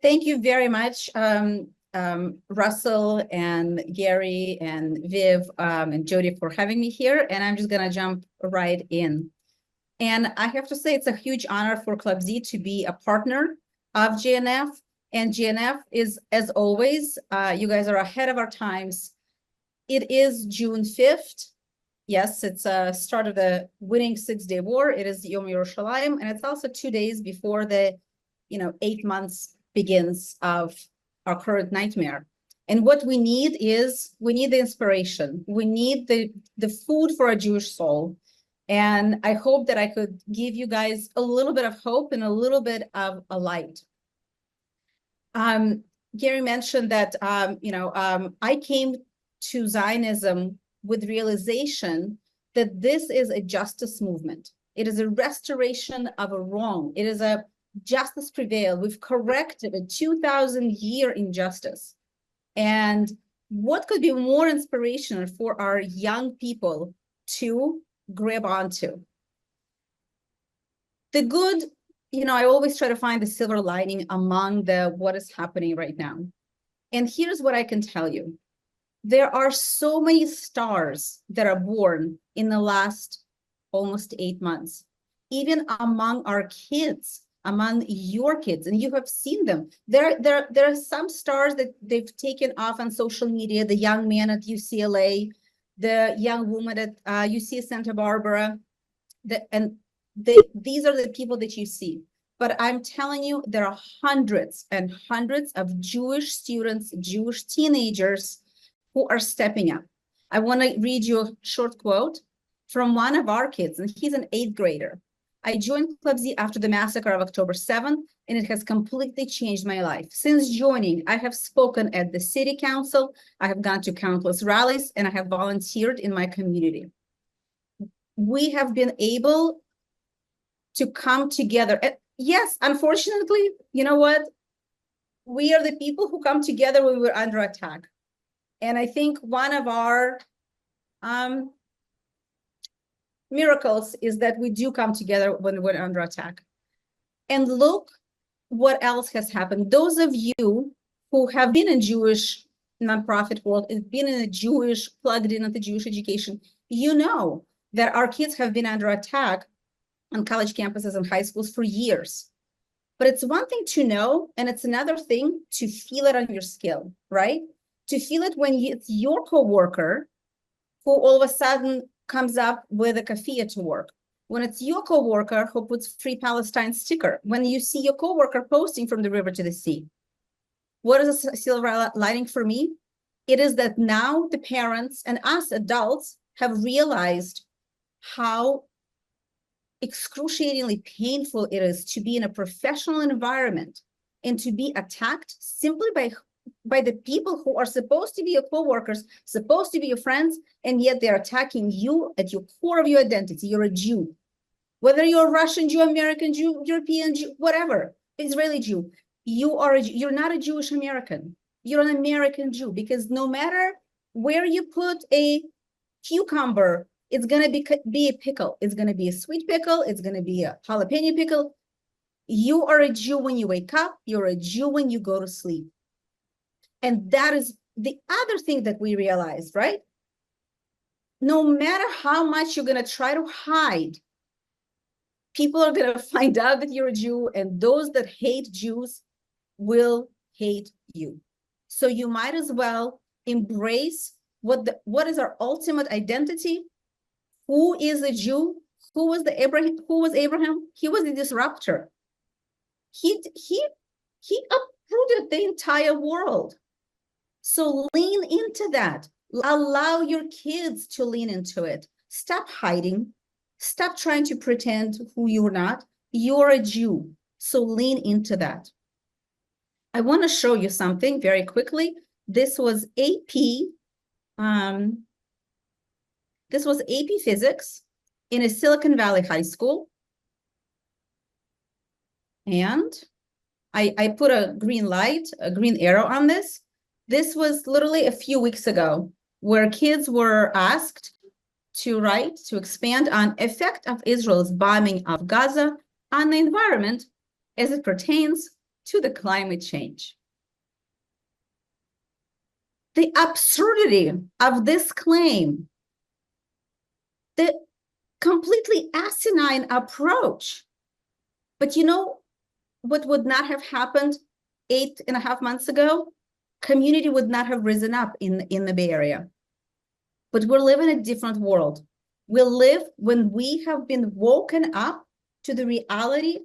Thank you very much, Russell and Gary and Viv and Jody for having me here. And I'm just going to jump right in. And I have to say, it's a huge honor for Club Z to be a partner of JNF. And JNF is, as always, you guys are ahead of our times. It is June 5th. Yes, it's a start of the winning 6-day war. It is Yom Yerushalayim, and it's also 2 days before the, 8 months begins of our current nightmare. And what we need is, we need the inspiration. We need the food for a Jewish soul. And I hope that I could give you guys a little bit of hope and a little bit of a light. Gary mentioned that, I came to Zionism with realization that this is a justice movement. It is a restoration of a wrong. It is a justice prevail. We've corrected a 2,000-year injustice. And what could be more inspirational for our young people to grab onto? The good, I always try to find the silver lining among what is happening right now. And here's what I can tell you. There are so many stars that are born in the last almost 8 months, even among our kids, among your kids, and you have seen them. There are some stars that they've taken off on social media, the young man at UCLA, the young woman at UC Santa Barbara, these are the people that you see. But I'm telling you, there are hundreds and hundreds of Jewish students, Jewish teenagers who are stepping up. I want to read you a short quote from one of our kids, and he's an 8th grader. I joined Club Z after the massacre of October 7th, and it has completely changed my life. Since joining, I have spoken at the city council, I have gone to countless rallies, and I have volunteered in my community. We have been able to come together. Yes, unfortunately, you know what? We are the people who come together when we're under attack. And I think one of our miracles is that we do come together when we're under attack. And look what else has happened. Those of you who have been in Jewish nonprofit world, and been in a Jewish, plugged in at the Jewish education, you know that our kids have been under attack on college campuses and high schools for years. But it's one thing to know, and it's another thing to feel it on your skin, right? To feel it when it's your coworker who all of a sudden comes up with a kafia to work. When it's your coworker who puts Free Palestine sticker. When you see your coworker posting from the river to the sea. What is a silver lining for me? It is that now the parents and us adults have realized how excruciatingly painful it is to be in a professional environment and to be attacked simply by the people who are supposed to be your co-workers, supposed to be your friends, and yet they're attacking you at your core of your identity. You're a Jew. Whether you're a Russian Jew, American Jew, European Jew, whatever, Israeli Jew, you're not a Jewish American. You're an American Jew, because no matter where you put a cucumber, it's going to be a pickle. It's going to be a sweet pickle. It's going to be a jalapeno pickle. You are a Jew when you wake up. You're a Jew when you go to sleep. And that is the other thing that we realized, right? No matter how much you're going to try to hide, people are going to find out that you're a Jew, and those that hate Jews will hate you. So you might as well embrace what is our ultimate identity. Who is a Jew? Who was Abraham? He was the disruptor. He uprooted the entire world. So lean into that. Allow your kids to lean into it. Stop hiding. Stop trying to pretend who you're not. You're a Jew. So lean into that. I want to show you something very quickly. This was AP. This was AP Physics in a Silicon Valley high school. And I put a green light, a green arrow on this. This was literally a few weeks ago, where kids were asked to expand on effect of Israel's bombing of Gaza on the environment as it pertains to the climate change. The absurdity of this claim, the completely asinine approach. But you know what would not have happened 8.5 months ago? Community would not have risen up in the Bay Area. But we're living in a different world. We live when we have been woken up to the reality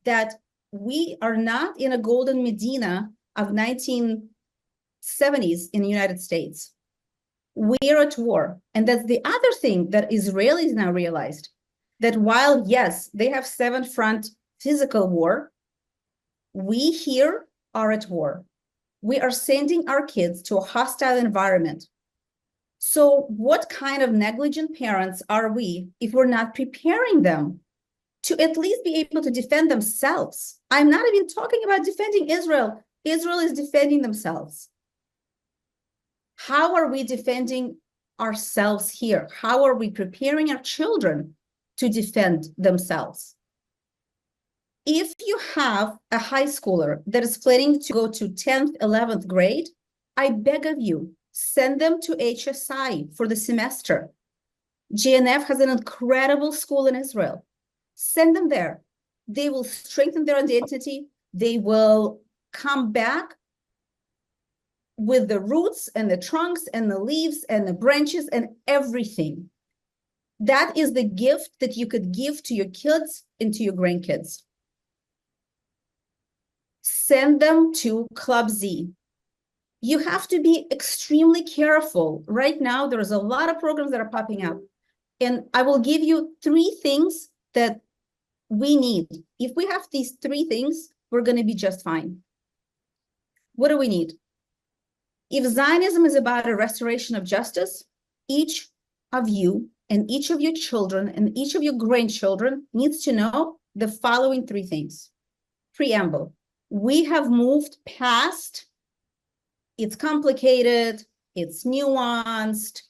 that we are not in a golden Medina of 1970s in the United States. We are at war. And that's the other thing that Israelis now realized, that while, yes, they have 7-front physical war, we here are at war. We are sending our kids to a hostile environment. So what kind of negligent parents are we if we're not preparing them to at least be able to defend themselves? I'm not even talking about defending Israel. Israel is defending themselves. How are we defending ourselves here? How are we preparing our children to defend themselves? If you have a high schooler that is planning to go to 10th, 11th grade, I beg of you, send them to HSI for the semester. JNF has an incredible school in Israel. Send them there. They will strengthen their identity. They will come back with the roots and the trunks and the leaves and the branches and everything. That is the gift that you could give to your kids and to your grandkids. Send them to Club Z. You have to be extremely careful. Right now, there's a lot of programs that are popping up. And I will give you 3 things that we need. If we have these 3 things, we're going to be just fine. What do we need? If Zionism is about a restoration of justice, each of you and each of your children and each of your grandchildren needs to know the following 3 things. Preamble. We have moved past, it's complicated, it's nuanced,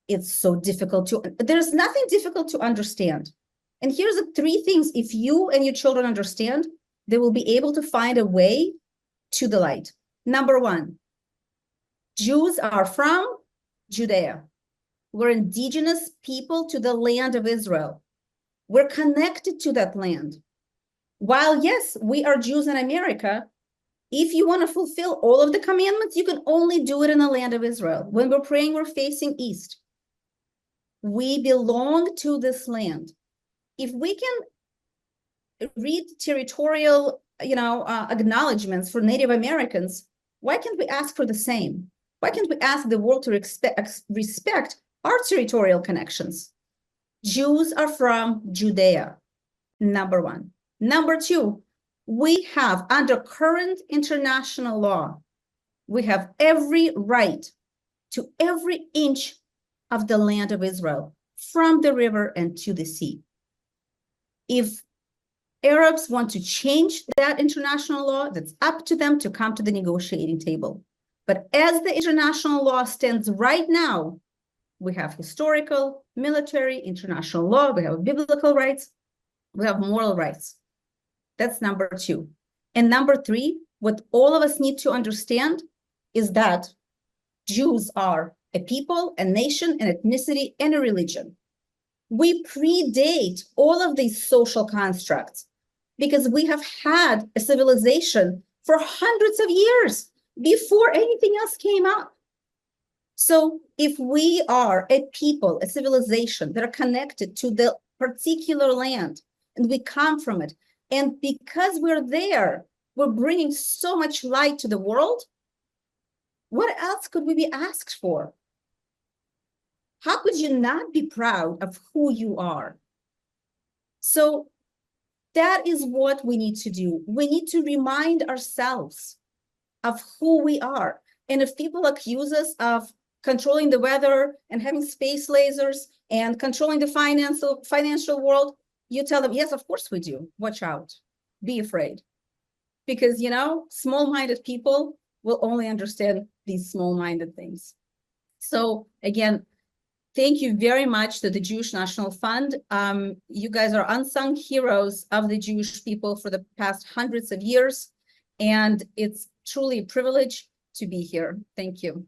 it's so difficult to, there's nothing difficult to understand. And here's the 3 things, if you and your children understand, they will be able to find a way to the light. Number 1, Jews are from Judea. We're indigenous people to the land of Israel. We're connected to that land. While, yes, we are Jews in America, if you want to fulfill all of the commandments, you can only do it in the land of Israel. When we're praying, we're facing east. We belong to this land. If we can read territorial, acknowledgements for Native Americans, why can't we ask for the same? Why can't we ask the world to respect our territorial connections? Jews are from Judea, number 1. Number 2, we have, under current international law, we have every right to every inch of the land of Israel, from the river and to the sea. If Arabs want to change that international law, that's up to them to come to the negotiating table. But as the international law stands right now, we have historical, military, international law, we have biblical rights, we have moral rights. That's number 2. And number 3, what all of us need to understand is that Jews are a people, a nation, an ethnicity, and a religion. We predate all of these social constructs because we have had a civilization for hundreds of years before anything else came up. So if we are a people, a civilization that are connected to the particular land, and we come from it, and because we're there, we're bringing so much light to the world, what else could we be asked for? How could you not be proud of who you are? So that is what we need to do. We need to remind ourselves of who we are. And if people accuse us of controlling the weather and having space lasers and controlling the financial world, you tell them, yes, of course we do. Watch out. Be afraid. Because, small-minded people will only understand these small-minded things. So again, thank you very much to the Jewish National Fund. You guys are unsung heroes of the Jewish people for the past hundreds of years. And it's truly a privilege to be here. Thank you.